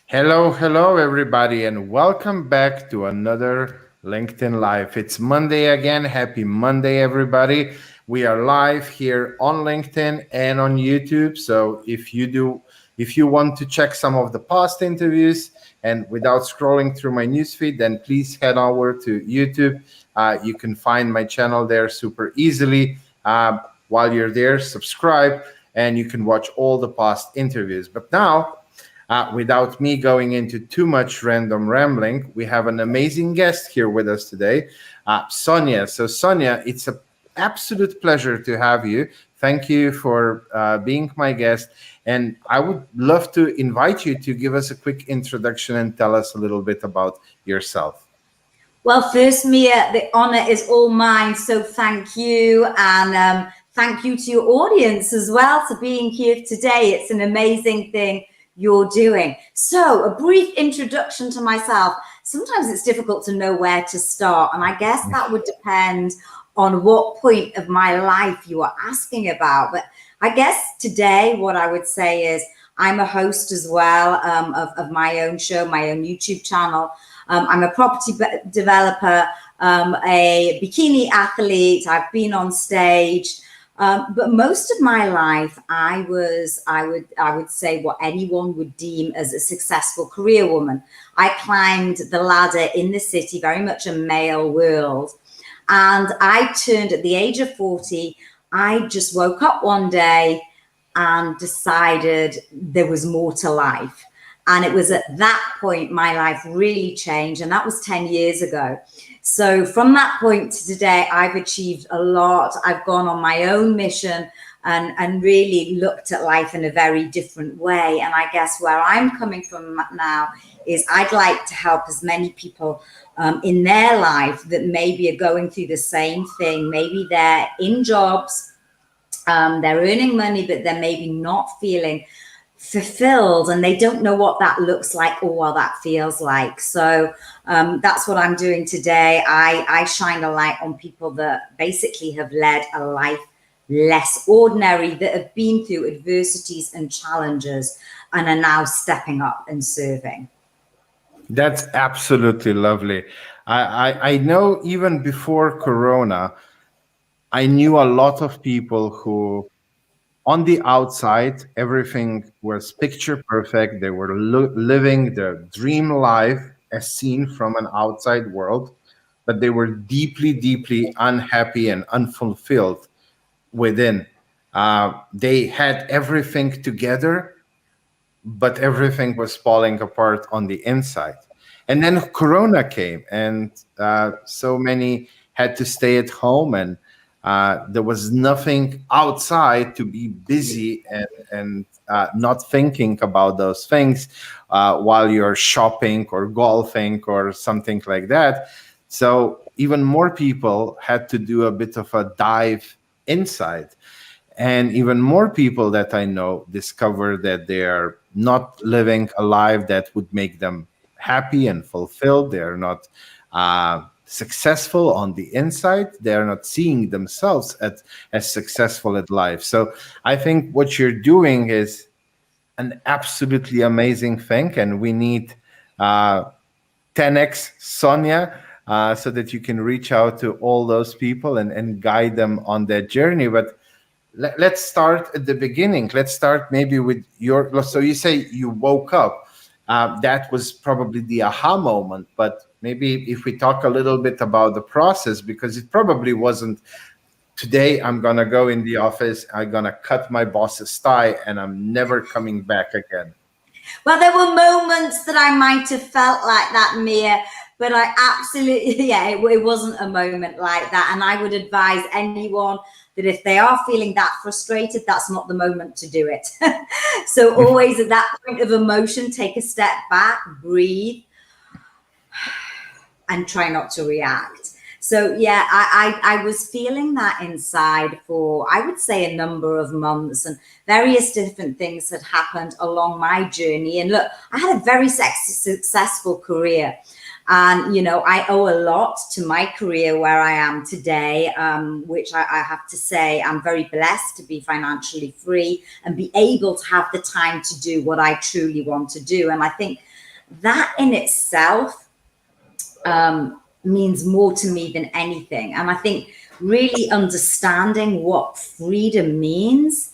Hello, hello, everybody, and welcome back to another LinkedIn Live. It's Monday again. Happy Monday, everybody. We are live here on LinkedIn and on YouTube. So if you want to check some of the past interviews and without scrolling through my newsfeed, then please head over to YouTube. You can find my channel there super easily. While you're there, subscribe, and you can watch all the past interviews. But now, without me going into too much random rambling, we have an amazing guest here with us today, Sonya. So, Sonya, it's an absolute pleasure to have you. Thank you for being my guest. And I would love to invite you to give us a quick introduction and tell us a little bit about yourself. Well, first, Mia, the honor is all mine. So thank you. And thank you to your audience as well for being here today. It's an amazing thing you're doing. So a brief introduction to myself. Sometimes it's difficult to know where to start. And I guess that would depend on what point of my life you are asking about. But I guess today what I would say is I'm a host as well of my own show, my own YouTube channel. I'm a property developer, a bikini athlete. I've been on stage. But most of my life, I would say what anyone would deem as a successful career woman. I climbed the ladder in the city, very much a male world. And I turned at the age of 40. I just woke up one day and decided there was more to life. And it was at that point my life really changed. And that was 10 years ago. So from that point to today, I've achieved a lot. I've gone on my own mission and really looked at life in a very different way. And I guess where I'm coming from now is I'd like to help as many people in their life that maybe are going through the same thing. Maybe they're in jobs, they're earning money, but they're maybe not feeling fulfilled and they don't know what that looks like or what that feels like. So that's what I'm doing today. I shine a light on people that basically have led a life less ordinary, that have been through adversities and challenges and are now stepping up and serving. That's absolutely lovely. I know even before Corona, I knew a lot of people who on the outside, everything was picture perfect. They were living their dream life as seen from an outside world, but they were deeply, deeply unhappy and unfulfilled within. They had everything together, but everything was falling apart on the inside. And then Corona came, and so many had to stay at home, and there was nothing outside to be busy and not thinking about those things while you're shopping or golfing or something like that. So even more people had to do a bit of a dive inside. And even more people that I know discover that they are not living a life that would make them happy and fulfilled. They are not successful on the inside. They are not seeing themselves as successful at life. So I think what you're doing is an absolutely amazing thing. And we need 10x Sonya so that you can reach out to all those people and guide them on that journey. But let's start at the beginning. Let's start maybe with so you say you woke up. That was probably the aha moment. But maybe if we talk a little bit about the process, because it probably wasn't today I'm going to go in the office, I'm going to cut my boss's tie, and I'm never coming back again. Well, there were moments that I might have felt like that, Mia, but I absolutely, it wasn't a moment like that. And I would advise anyone that if they are feeling that frustrated, that's not the moment to do it. So always at that point of emotion, take a step back, breathe, and try not to react. So yeah, I was feeling that inside for, I would say, a number of months, and various different things had happened along my journey. And look, I had a very successful career. And, I owe a lot to my career where I am today, which I have to say, I'm very blessed to be financially free and be able to have the time to do what I truly want to do. And I think that in itself means more to me than anything. And I think really understanding what freedom means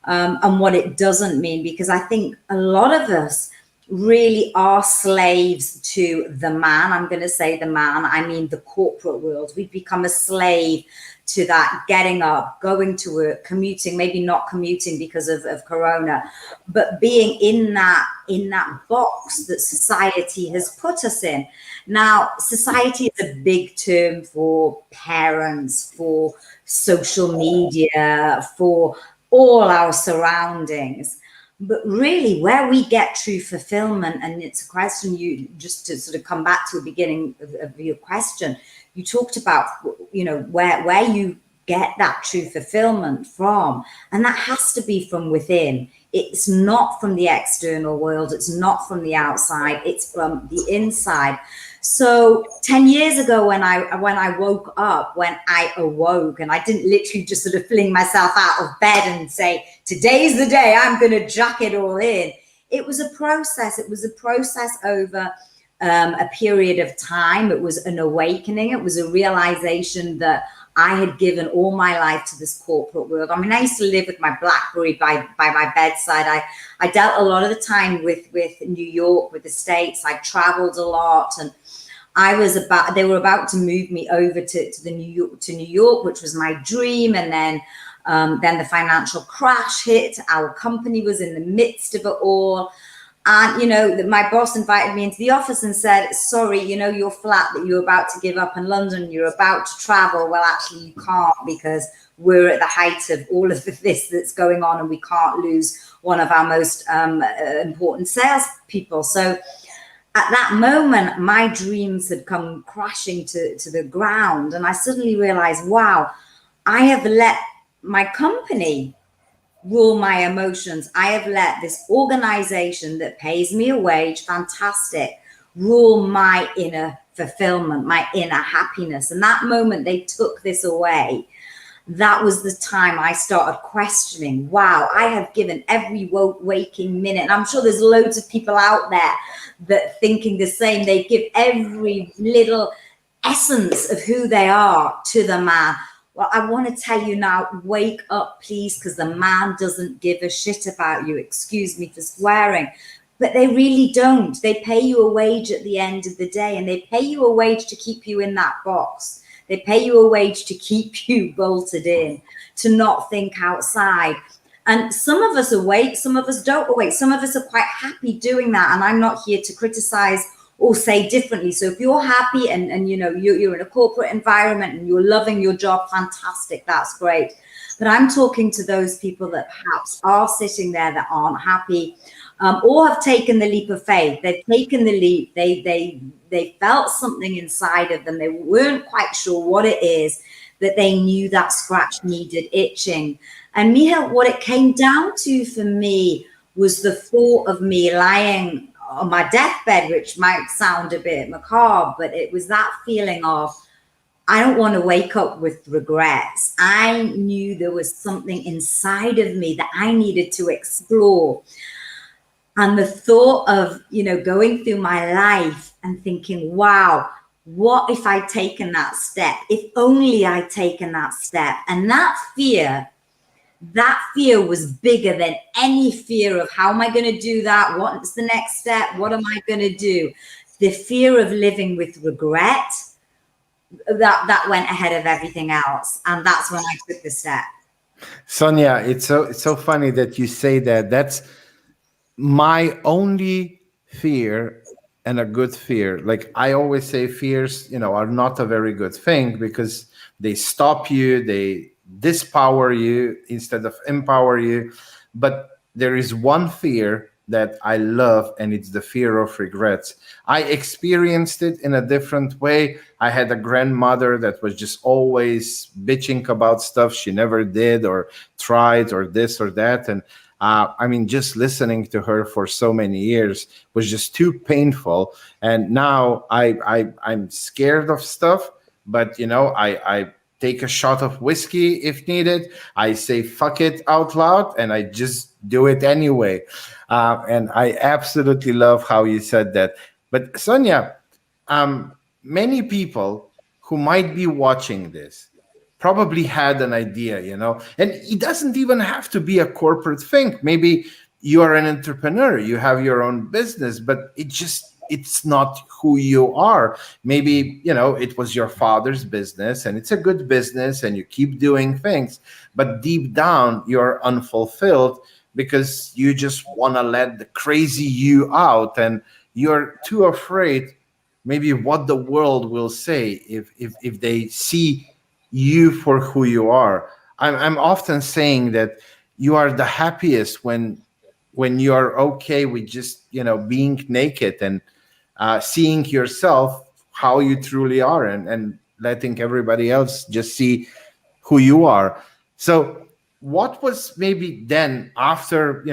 and what it doesn't mean, because I think a lot of us really are slaves to the man. I'm going to say the man, I mean the corporate world. We've become a slave to that, getting up, going to work, commuting, maybe not commuting because of Corona, but being in that box that society has put us in. Now, society is a big term for parents, for social media, for all our surroundings. But really, where we get true fulfillment, and it's a question you, just to sort of come back to the beginning of your question, you talked about, where you get that true fulfillment from, and that has to be from within. It's not from the external world. It's not from the outside. It's from the inside. So 10 years ago, when I woke up, when I awoke, and I didn't literally just sort of fling myself out of bed and say, today's the day, I'm going to jack it all in. It was a process. It was a process over a period of time. It was an awakening. It was a realization that I had given all my life to this corporate world. I mean, I used to live with my BlackBerry by my bedside. I dealt a lot of the time with New York, with the States. I traveled a lot, and they were about to move me over to New York, which was my dream. And then the financial crash hit. Our company was in the midst of it all. And, my boss invited me into the office and said, sorry, your flat that you're about to give up in London, you're about to travel. Well, actually, you can't, because we're at the height of all of this that's going on, and we can't lose one of our most important sales people. So at that moment, my dreams had come crashing to the ground. And I suddenly realized, wow, I have let my company rule my emotions. I have let this organization that pays me a wage, fantastic, rule my inner fulfillment, my inner happiness. And that moment they took this away, that was the time I started questioning, wow, I have given every waking minute. And I'm sure there's loads of people out there that thinking the same. They give every little essence of who they are to the man. Well, I want to tell you now, wake up, please, because the man doesn't give a shit about you. Excuse me for swearing, but they really don't. They pay you a wage at the end of the day, and they pay you a wage to keep you in that box. They pay you a wage to keep you bolted in, to not think outside. And some of us awake, some of us don't awake. Some of us are quite happy doing that. And I'm not here to criticize or say differently. So if you're happy and you're in a corporate environment and you're loving your job, fantastic, that's great. But I'm talking to those people that perhaps are sitting there that aren't happy, or have taken the leap of faith. They've taken the leap. They felt something inside of them. They weren't quite sure what it is, that they knew that scratch needed itching. And Miha, what it came down to for me was the thought of me lying on my deathbed, which might sound a bit macabre, but it was that feeling of, I don't want to wake up with regrets. I knew there was something inside of me that I needed to explore. And the thought of, going through my life and thinking, wow, what if I'd taken that step? If only I'd taken that step. And that fear was bigger than any fear of how am I going to do that? What's the next step? What am I going to do? The fear of living with regret, that went ahead of everything else. And that's when I took the step. Sonya, it's so funny that you say that. That's my only fear, and a good fear. Like I always say, fears, are not a very good thing, because they stop you, they dispower you instead of empower you. But there is one fear that I love, and it's the fear of regrets. I experienced it in a different way. I had a grandmother that was just always bitching about stuff she never did or tried or this or that. And I mean, just listening to her for so many years was just too painful. And now I'm scared of stuff, but I take a shot of whiskey if needed. I say fuck it out loud, and I just do it anyway. And I absolutely love how you said that. But Sonia, many people who might be watching this probably had an idea, and it doesn't even have to be a corporate thing. Maybe you are an entrepreneur, you have your own business, but it's not who you are. Maybe, it was your father's business and it's a good business and you keep doing things, but deep down you're unfulfilled because you just want to let the crazy you out, and you're too afraid maybe what the world will say if they see you for who you are. I'm often saying that you are the happiest when you are okay with just being naked and seeing yourself how you truly are, and letting everybody else just see who you are. So what was maybe then, after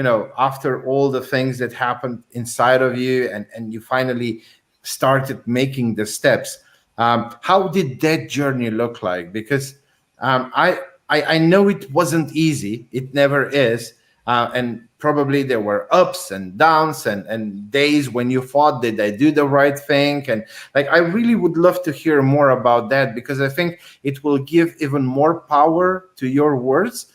all the things that happened inside of you, and you finally started making the steps, how did that journey look like? Because I know it wasn't easy, it never is. And probably there were ups and downs, and days when you thought, did I do the right thing? And like, I really would love to hear more about that, because I think it will give even more power to your words.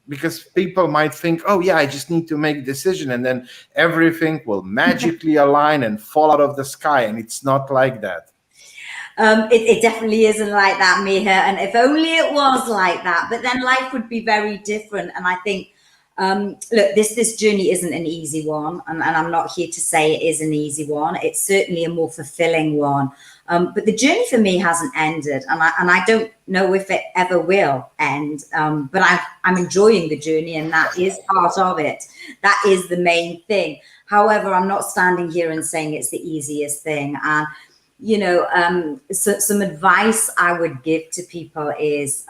Because people might think, oh yeah, I just need to make a decision and then everything will magically align and fall out of the sky. And it's not like that. It definitely isn't like that, Miha. And if only it was like that, but then life would be very different. And I think, look, this journey isn't an easy one, and I'm not here to say it is an easy one. It's certainly a more fulfilling one. But the journey for me hasn't ended, and I don't know if it ever will end. But I'm enjoying the journey, and that is part of it. That is the main thing. However, I'm not standing here and saying it's the easiest thing. And so some advice I would give to people is,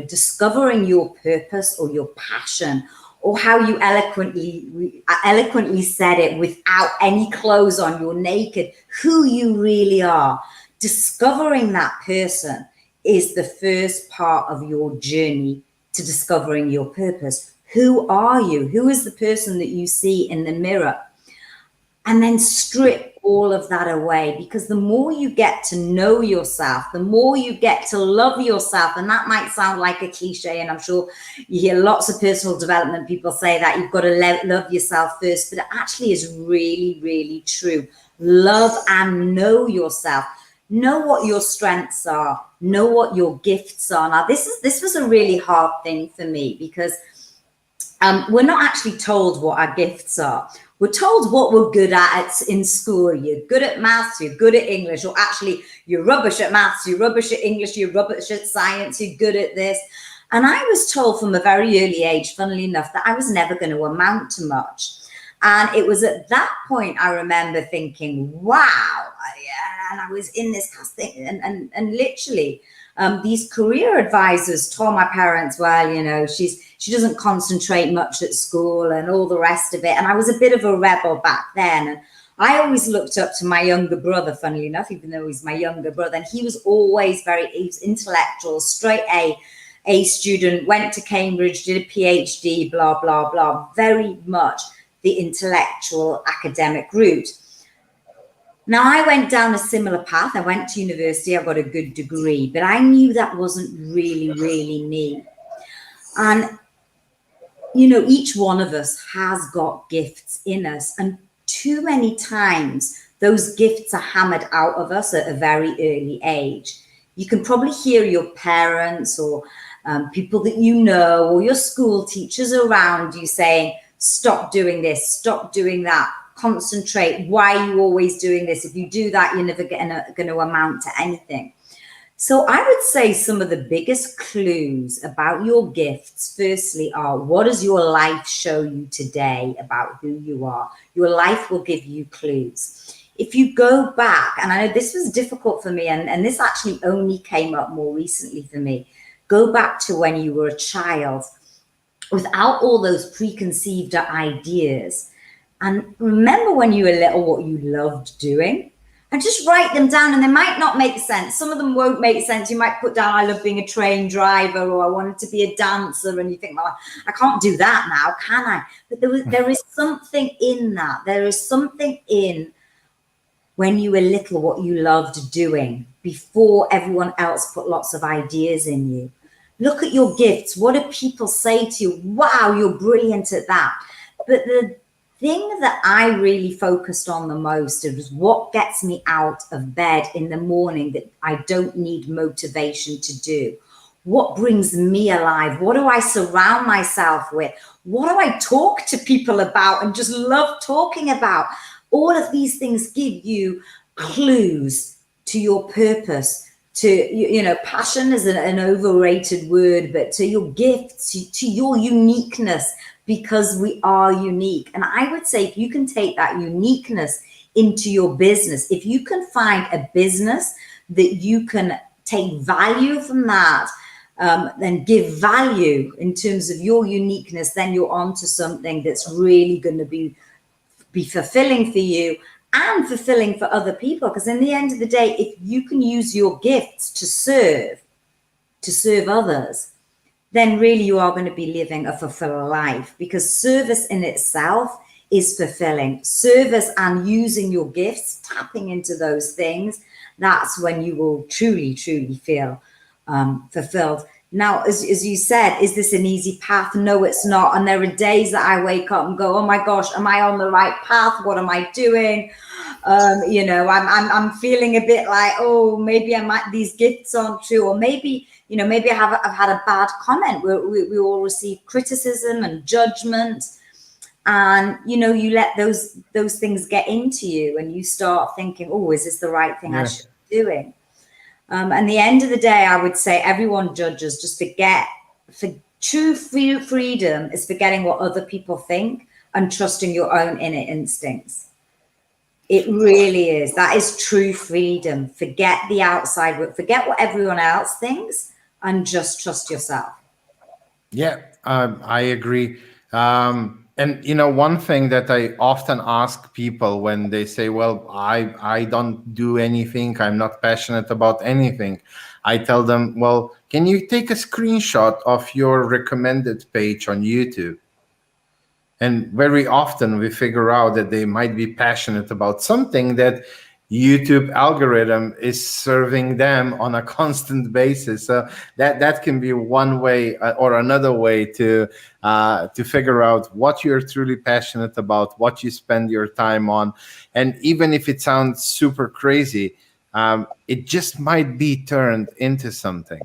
discovering your purpose or your passion, or how you eloquently said it, without any clothes on, you're naked, who you really are. Discovering that person is the first part of your journey to discovering your purpose. Who are you? Who is the person that you see in the mirror? And then strip all of that away, because the more you get to know yourself, the more you get to love yourself. And that might sound like a cliche, and I'm sure you hear lots of personal development people say that you've got to love yourself first, but it actually is really, really true. Love and know yourself. Know what your strengths are. Know what your gifts are. Now, this was a really hard thing for me, because we're not actually told what our gifts are. We're told what we're good at in school. You're good at maths, you're good at English, or actually you're rubbish at maths, you're rubbish at English, you're rubbish at science, you're good at this. And I was told from a very early age, funnily enough, that I was never going to amount to much. And it was at that point I remember thinking, wow, and I was in this casting, and literally these career advisors told my parents, well, she doesn't concentrate much at school and all the rest of it. And I was a bit of a rebel back then. And I always looked up to my younger brother, funnily enough, even though he's my younger brother. And he was always he was intellectual, straight A student, went to Cambridge, did a PhD, blah, blah, blah. Very much the intellectual academic route. Now, I went down a similar path. I went to university, I got a good degree, but I knew that wasn't really, really me. And each one of us has got gifts in us, and too many times those gifts are hammered out of us at a very early age. You can probably hear your parents or people that you know, or your school teachers around you saying, stop doing this, stop doing that, concentrate. Why are you always doing this? If you do that, you're never going to amount to anything. So I would say some of the biggest clues about your gifts, firstly, are, what does your life show you today about who you are? Your life will give you clues. If you go back, and I know this was difficult for me, and this actually only came up more recently for me, go back to when you were a child. without all those preconceived ideas. And remember when you were little what you loved doing, and just write them down. And they might not make sense. Some of them won't make sense. You might put down, I love being a train driver, or I wanted to be a dancer. And you think, well, I can't do that now, can I? But there is something in that. There is something in when you were little what you loved doing before everyone else put lots of ideas in you. Look at your gifts. What do people say to you? Wow, you're brilliant at that. But the thing that I really focused on the most was what gets me out of bed in the morning that I don't need motivation to do. What brings me alive? What do I surround myself with? What do I talk to people about and just love talking about? All of these things give you clues to your purpose, to, you know, passion is an overrated word, but to your gifts, to your uniqueness, because we are unique. And I would say if you can take that uniqueness into your business, if you can find a business that you can take value from that, then give value in terms of your uniqueness, then you're onto something that's really going to be fulfilling for you and fulfilling for other people. Because in the end of the day, if you can use your gifts to serve others, then really you are going to be living a fulfilled life, because service in itself is fulfilling. Service and using your gifts, tapping into those things, that's when you will truly, truly feel fulfilled. Now, as you said, is this an easy path? No, it's not. And there are days that I wake up and go, oh my gosh, am I on the right path? What am I doing? You know, I'm feeling a bit like, oh, maybe these gifts aren't true, or maybe, you know, maybe I've had a bad comment. We all receive criticism and judgment, and you know, you let those things get into you, and you start thinking, oh, is this the right thing I should be doing? And the end of the day, I would say everyone judges. Just for true freedom is forgetting what other people think and trusting your own inner instincts. It really is. That is true freedom. Forget the outside work, forget what everyone else thinks, and just trust yourself. Yeah, I agree. And you know, one thing that I often ask people when they say, "Well, I don't do anything. I'm not passionate about anything," I tell them, "Well, can you take a screenshot of your recommended page on YouTube?" And very often we figure out that they might be passionate about something that YouTube algorithm is serving them on a constant basis. So that can be one way or another way to figure out what you're truly passionate about, what you spend your time on. And even if it sounds super crazy, it just might be turned into something.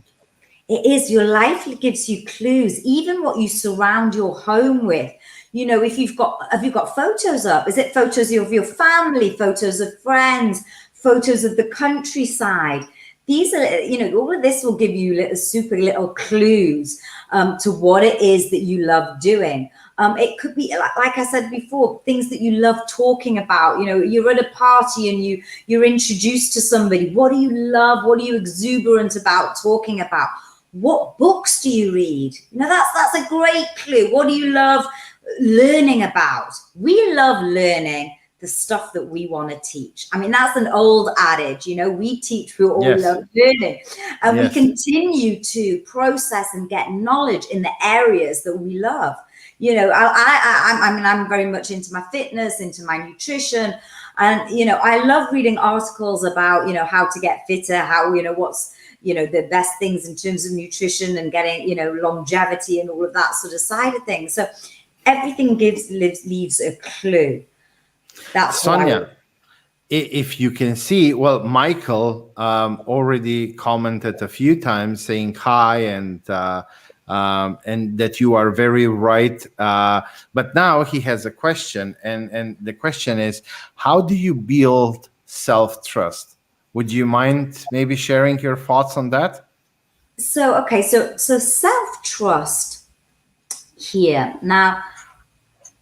It is. Your life gives you clues, even what you surround your home with. You know, have you got photos up? Is it photos of your family, photos of friends, photos of the countryside? These are, you know, all of this will give you super little clues to what it is that you love doing. It could be, like I said before, things that you love talking about. You know, you're at a party and you're introduced to somebody. What do you love? What are you exuberant about talking about? What books do you read? You know, that's a great clue. What do you love learning about? We love learning the stuff that we want to teach. I mean, that's an old adage, you know, we teach, we all love learning. And we continue to process and get knowledge in the areas that we love. You know, I mean, I'm very much into my fitness, into my nutrition. And, you know, I love reading articles about, you know, how to get fitter, how, you know, what's, you know, the best things in terms of nutrition and getting, you know, longevity and all of that sort of side of things. So everything leaves a clue. That's Sonya, if you can see, well, Michael already commented a few times saying hi and that you are very right. But now he has a question, and the question is, how do you build self-trust? Would you mind maybe sharing your thoughts on that? So, okay, so self-trust here. Now,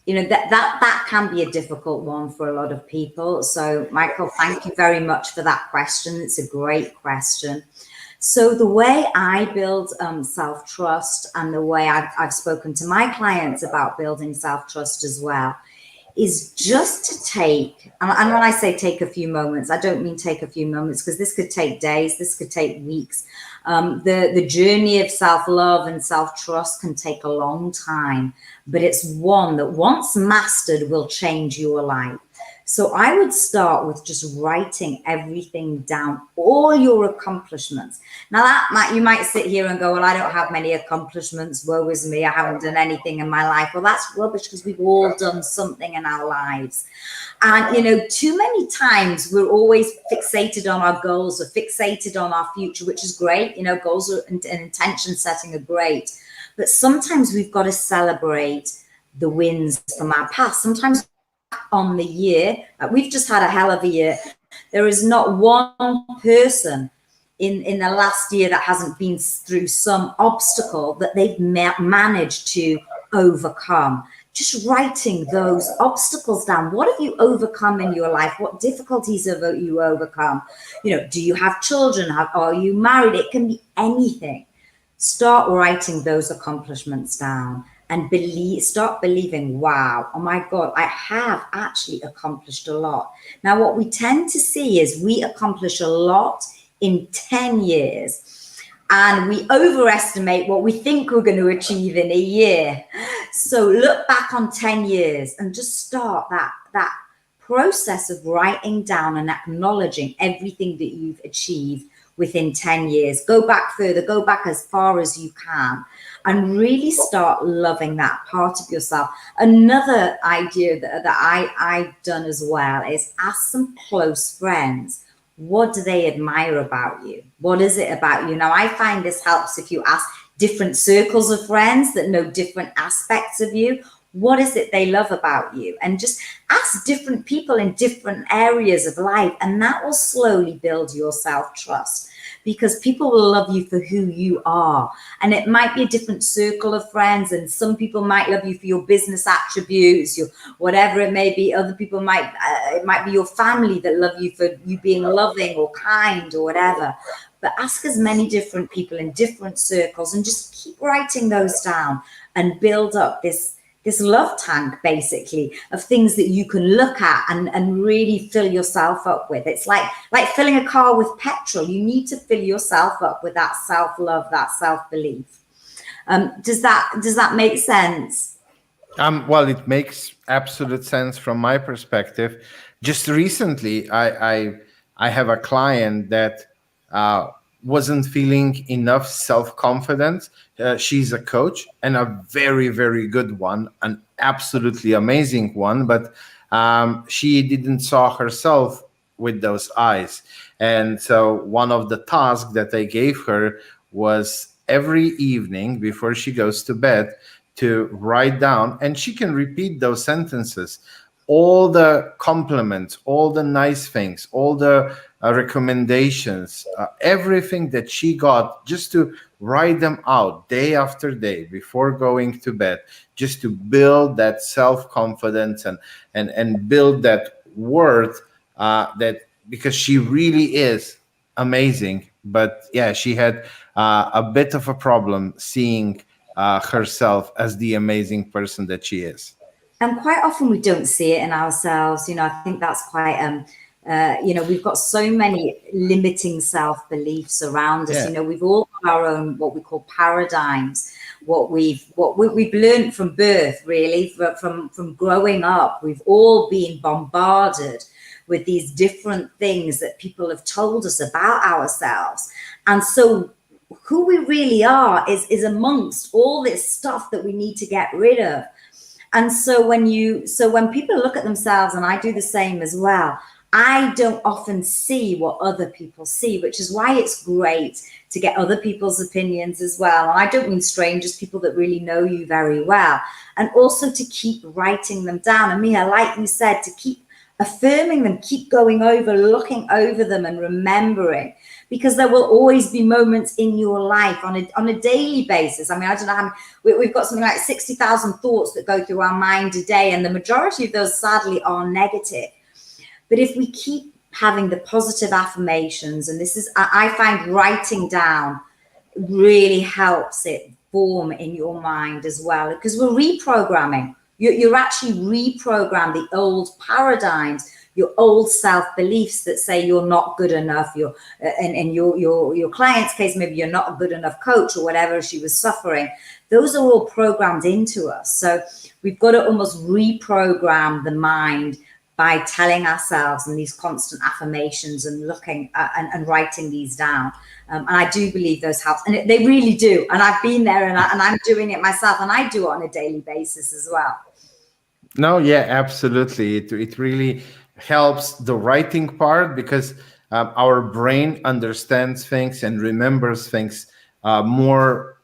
you know, that can be a difficult one for a lot of people. So, Michael, thank you very much for that question. It's a great question. So the way I build self-trust, and the way I've spoken to my clients about building self-trust as well, is just to take, and when I say take a few moments, I don't mean take a few moments, because this could take days, this could take weeks. The journey of self-love and self-trust can take a long time, but it's one that once mastered will change your life. So I would start with just writing everything down, all your accomplishments. Now you might sit here and go, well, I don't have many accomplishments. Woe is me. I haven't done anything in my life. Well, that's rubbish, because we've all done something in our lives. And, too many times we're always fixated on our goals or fixated on our future, which is great. Goals and intention setting are great. But sometimes we've got to celebrate the wins from our past. Sometimes on the year, we've just had a hell of a year. There is not one person in the last year that hasn't been through some obstacle that they've managed to overcome. Just writing those obstacles down. What have you overcome in your life? What difficulties have you overcome? Do you have children? Are you married? It can be anything. Start writing those accomplishments down and start believing, wow, oh my God, I have actually accomplished a lot. Now, what we tend to see is we accomplish a lot in 10 years, and we overestimate what we think we're going to achieve in a year. So look back on 10 years and just start that process of writing down and acknowledging everything that you've achieved within 10 years. Go back further, go back as far as you can, and really start loving that part of yourself. Another idea that I've done as well is ask some close friends, what do they admire about you? What is it about you? Now, I find this helps if you ask different circles of friends that know different aspects of you. What is it they love about you? And just ask different people in different areas of life, and that will slowly build your self-trust, because people will love you for who you are. And it might be a different circle of friends, and some people might love you for your business attributes, your whatever it may be. Other people it might be your family that love you for you being loving or kind or whatever. But ask as many different people in different circles, and just keep writing those down and build up this love tank, basically, of things that you can look at and really fill yourself up with. It's like filling a car with petrol. You need to fill yourself up with that self-love, that self-belief. Does that make sense? Well, it makes absolute sense from my perspective. Just recently, I have a client that wasn't feeling enough self-confidence. She's a coach, and a very, very good one, an absolutely amazing one, but she didn't saw herself with those eyes. And so one of the tasks that I gave her was every evening before she goes to bed to write down, and she can repeat those sentences, all the compliments, all the nice things, all the recommendations, everything that she got, just to write them out day after day before going to bed, just to build that self-confidence and build that worth, that because she really is amazing. But yeah, she had a bit of a problem seeing herself as the amazing person that she is. And quite often we don't see it in ourselves. I think that's quite, we've got so many limiting self-beliefs around us. Yeah. We've all got our own, what we call paradigms, what we've learned from birth, really, from growing up. We've all been bombarded with these different things that people have told us about ourselves. And so who we really are is amongst all this stuff that we need to get rid of. And so when people look at themselves, and I do the same as well, I don't often see what other people see, which is why it's great to get other people's opinions as well. And I don't mean strangers, people that really know you very well. And also to keep writing them down. And Mia, like you said, to keep affirming them, keep going over, looking over them and remembering, because there will always be moments in your life on a daily basis. I mean, I don't know how many, we've got something like 60,000 thoughts that go through our mind a day, and the majority of those sadly are negative. But if we keep having the positive affirmations, and this is, I find writing down really helps it form in your mind as well, because we're reprogramming. You're actually reprogram the old paradigms, your old self beliefs that say you're not good enough. You're in your client's case, maybe you're not a good enough coach or whatever she was suffering. Those are all programmed into us. So we've got to almost reprogram the mind by telling ourselves and these constant affirmations and looking and writing these down. And I do believe those help, and they really do. And I've been there, and I'm doing it myself, and I do it on a daily basis as well. No, yeah, absolutely. It really helps the writing part, because our brain understands things and remembers things more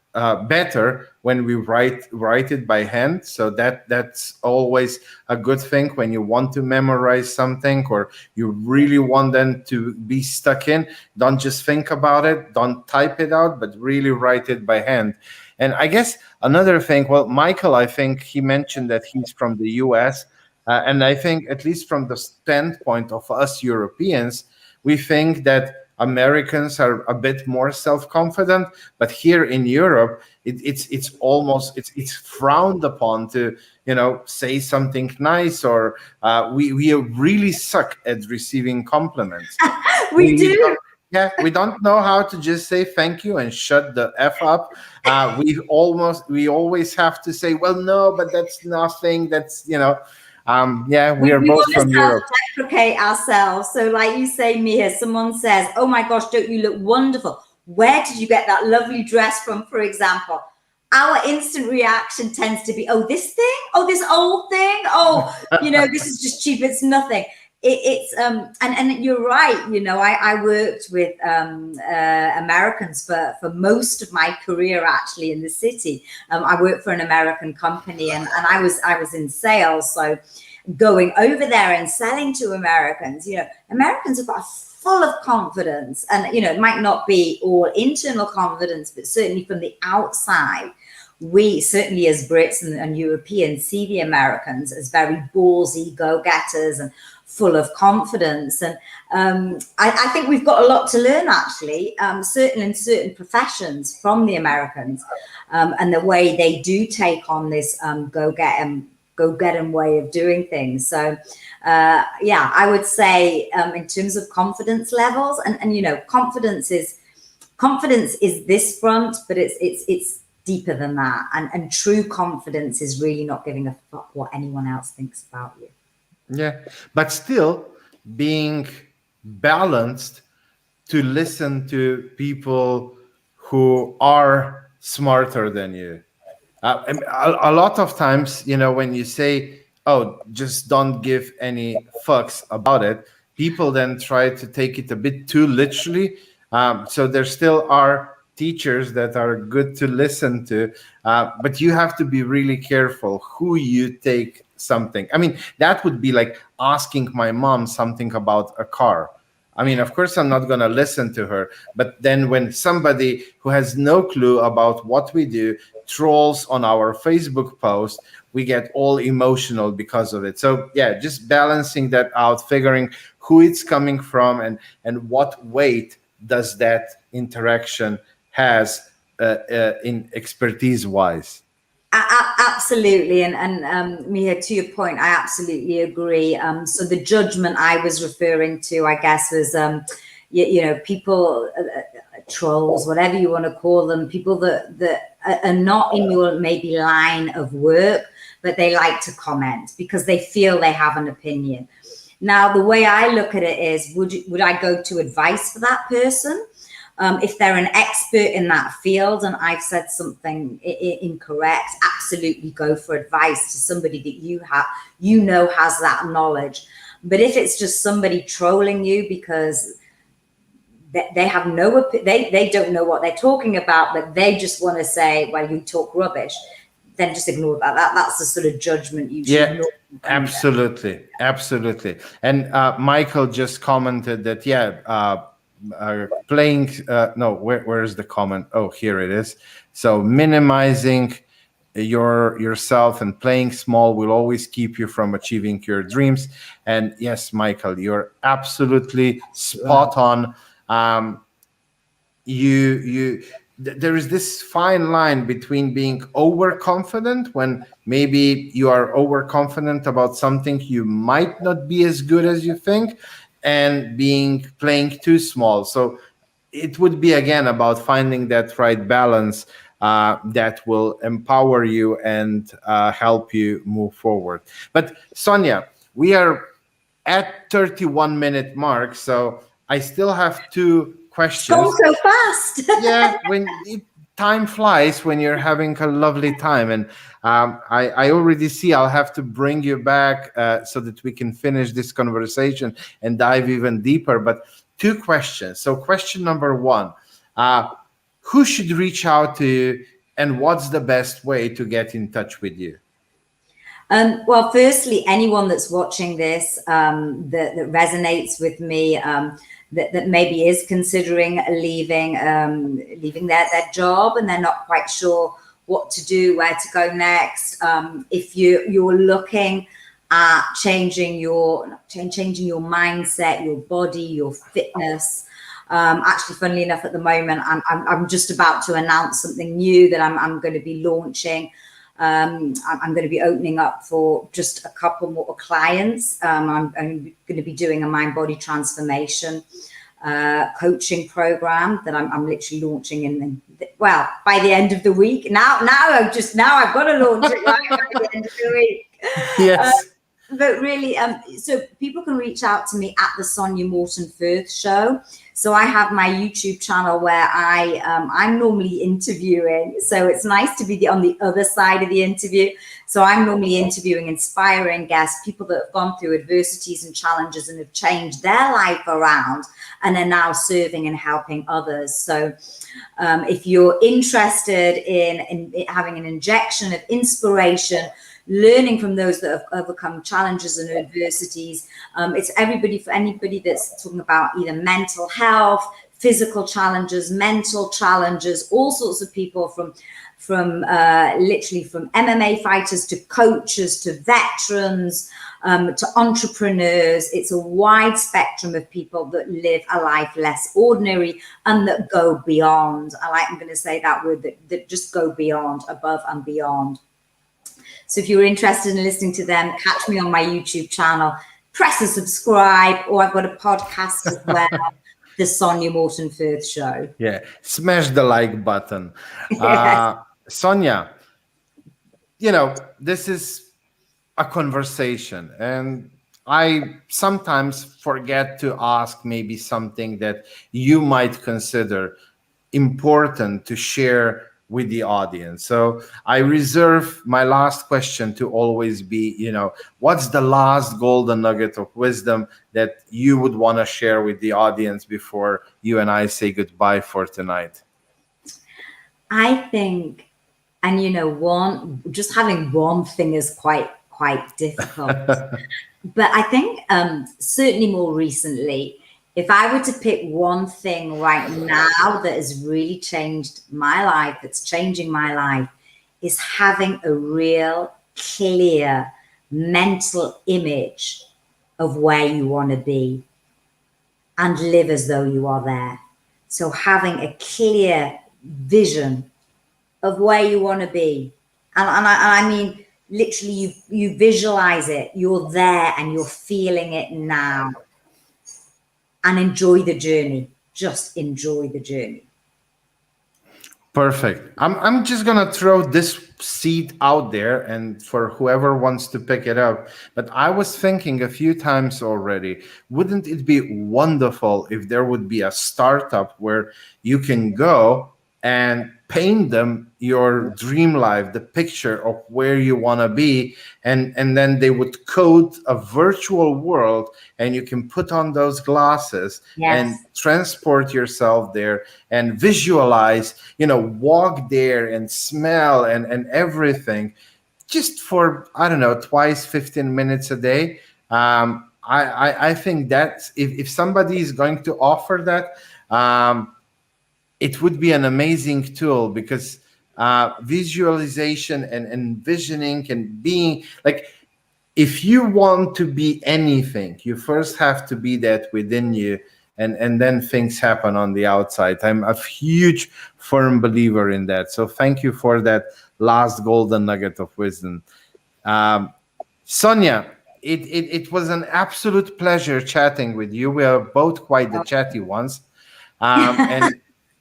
better when we write it by hand. So that's always a good thing when you want to memorize something, or you really want them to be stuck in. Don't just think about it, don't type it out, but really write it by hand. And I guess another thing, well, Michael, I think he mentioned that he's from the US. And I think, at least from the standpoint of us Europeans, we think that Americans are a bit more self-confident, but here in Europe, it's almost it's frowned upon to say something nice, or we really suck at receiving compliments. We do. Yeah, we don't know how to just say thank you and shut the F up. We always have to say, well, no, but that's nothing. That's, yeah, we are both from Europe. Self-deprecate ourselves. So like you say, Mia, someone says, oh my gosh, don't you look wonderful? Where did you get that lovely dress from, for example? Our instant reaction tends to be, oh, this thing? Oh, this old thing? Oh, this is just cheap. It's nothing. And you're right. I worked with Americans for most of my career, actually, in the city. I worked for an American company, and I was in sales. So going over there and selling to Americans, Americans are full of confidence, and it might not be all internal confidence, but certainly from the outside, we certainly as Brits and Europeans see the Americans as very ballsy go-getters and full of confidence. And I think we've got a lot to learn, actually, certainly in certain professions, from the Americans, and the way they do take on this go-get-em way of doing things. So yeah, I would say in terms of confidence levels, and confidence is this front, but it's deeper than that. And true confidence is really not giving a fuck what anyone else thinks about you. Yeah, but still being balanced to listen to people who are smarter than you. A lot of times, when you say, oh, just don't give any fucks about it, people then try to take it a bit too literally. So there still are teachers that are good to listen to, but you have to be really careful who you take something. I mean, that would be like asking my mom something about a car. I mean, of course, I'm not going to listen to her. But then when somebody who has no clue about what we do trolls on our Facebook post, we get all emotional because of it. So yeah, just balancing that out, figuring who it's coming from, and what weight does that interaction has in expertise wise. Absolutely. And Mia, to your point, I absolutely agree. So the judgment I was referring to, I guess, was, people, trolls, whatever you want to call them, people that are not in your maybe line of work, but they like to comment because they feel they have an opinion. Now, the way I look at it is, would I go to advice for that person? If they're an expert in that field and I've said something incorrect, absolutely go for advice to somebody that has that knowledge. But if it's just somebody trolling you because they have they don't know what they're talking about, but they just want to say, well, you talk rubbish, then just ignore that. That's the sort of judgment you should ignore. Absolutely. And Michael just commented that, playing where's the comment? Oh, here it is. So minimizing yourself, and playing small will always keep you from achieving your dreams. And yes, Michael, you're absolutely spot on. um, there is this fine line between being overconfident, when maybe you are overconfident about something you might not be as good as you think, and being playing too small. So it would be again about finding that right balance that will empower you and help you move forward. But Sonya, we are at 31-minute mark, so I still have two It's gone questions. so fast. Yeah, time flies when you're having a lovely time, and I already see I'll have to bring you back so that we can finish this conversation and dive even deeper. But two questions. So question number one, uh, who should reach out to you, and what's the best way to get in touch with you? Well, firstly, anyone that's watching this that resonates with me, that maybe is considering leaving their job, and they're not quite sure what to do, where to go next. If you're looking at changing your mindset, your body, your fitness. Actually, funnily enough, at the moment, I'm just about to announce something new that I'm going to be launching. I'm going to be opening up for just a couple more clients. I'm going to be doing a mind body transformation coaching program that I'm literally launching by the end of the week. Now I've got to launch it right by the end of the week. Yes. But really, so people can reach out to me at the Sonya Morton Firth Show. So I have my YouTube channel where I'm normally interviewing. So it's nice to be on the other side of the interview. So I'm normally interviewing inspiring guests, people that have gone through adversities and challenges and have changed their life around and are now serving and helping others. So if you're interested in having an injection of inspiration, learning from those that have overcome challenges and adversities. It's for anybody that's talking about either mental health, physical challenges, mental challenges, all sorts of people literally from MMA fighters to coaches to veterans to entrepreneurs. It's a wide spectrum of people that live a life less ordinary and that go beyond. I'm going to say that word, that just go beyond, above and beyond. So if you're interested in listening to them, catch me on my YouTube channel, press a subscribe, or I've got a podcast as well, the Sonya Morton Firth Show. Yeah, smash the like button. Yes. Sonya, this is a conversation, and I sometimes forget to ask maybe something that you might consider important to share with the audience. So I reserve my last question to always be, what's the last golden nugget of wisdom that you would want to share with the audience before you and I say goodbye for tonight? I think, and just having one thing is quite difficult. But I think certainly more recently, if I were to pick one thing right now that has really changed my life, that's changing my life, is having a real clear mental image of where you want to be and live as though you are there. So having a clear vision of where you want to be. And I mean, literally you visualize it, you're there and you're feeling it now. And enjoy the journey. Just enjoy the journey. Perfect. I'm just gonna throw this seed out there, and for whoever wants to pick it up. But I was thinking a few times already, wouldn't it be wonderful if there would be a startup where you can go and paint them your dream life, the picture of where you want to be, and then they would code a virtual world, and you can put on those glasses and transport yourself there and visualize, walk there and smell and everything, just for, I don't know, twice 15 minutes a day. I think that if somebody is going to offer that, it would be an amazing tool, because visualization and envisioning and being like, if you want to be anything, you first have to be that within you, and then things happen on the outside. I'm a huge firm believer in that. So thank you for that last golden nugget of wisdom. um, Sonya, it was an absolute pleasure chatting with you. We are both quite the chatty ones. And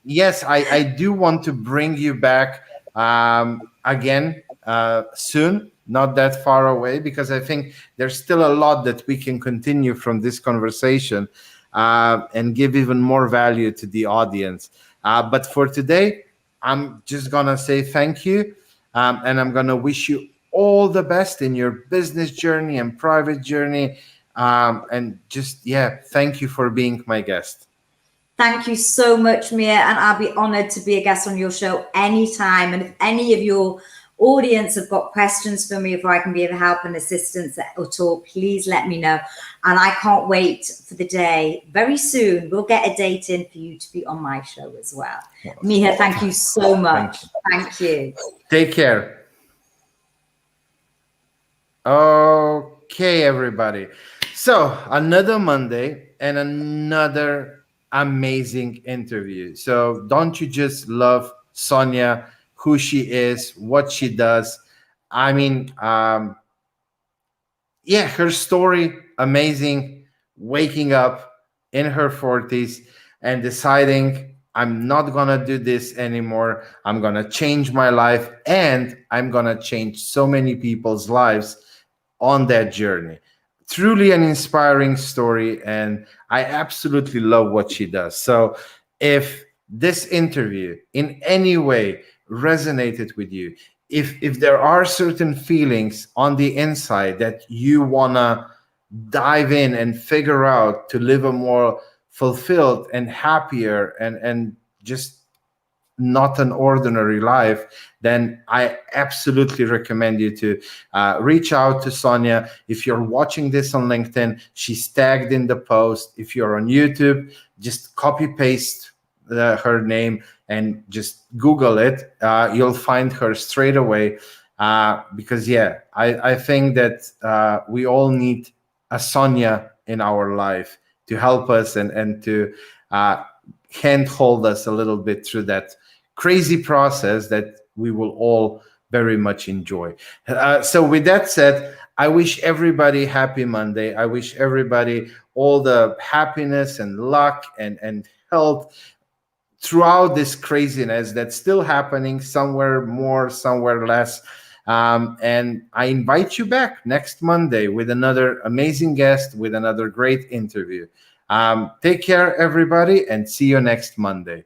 yes, I do want to bring you back again soon, not that far away, because I think there's still a lot that we can continue from this conversation and give even more value to the audience. But for today, I'm just going to say thank you. And I'm going to wish you all the best in your business journey and private journey. And just, yeah, thank you for being my guest. Thank you so much, Mia, and I'll be honored to be a guest on your show anytime. And if any of your audience have got questions for me, if I can be of help and assistance at all, please let me know. And I can't wait for the day. Very soon, we'll get a date in for you to be on my show as well. Mia, thank you so much. Thank you. Take care. Okay, everybody. So another Monday and another amazing interview. So don't you just love Sonya, who she is, what she does? I mean, yeah, her story, amazing. Waking up in her 40s and deciding, I'm not going to do this anymore. I'm going to change my life, and I'm going to change so many people's lives on that journey. Truly an inspiring story, and I absolutely love what she does. So if this interview in any way resonated with you, if there are certain feelings on the inside that you want to dive in and figure out to live a more fulfilled and happier and just not an ordinary life, then I absolutely recommend you to reach out to Sonya. If you're watching this on LinkedIn, she's tagged in the post. If you're on YouTube, just copy paste her name and just Google it. You'll find her straight away. Because yeah, I think that we all need a Sonya in our life to help us and to handhold us a little bit through that crazy process that we will all very much enjoy. So with that said, I wish everybody happy Monday. I wish everybody all the happiness and luck and health throughout this craziness that's still happening, somewhere more, somewhere less. And I invite you back next Monday with another amazing guest, with another great interview. Take care, everybody, and see you next Monday.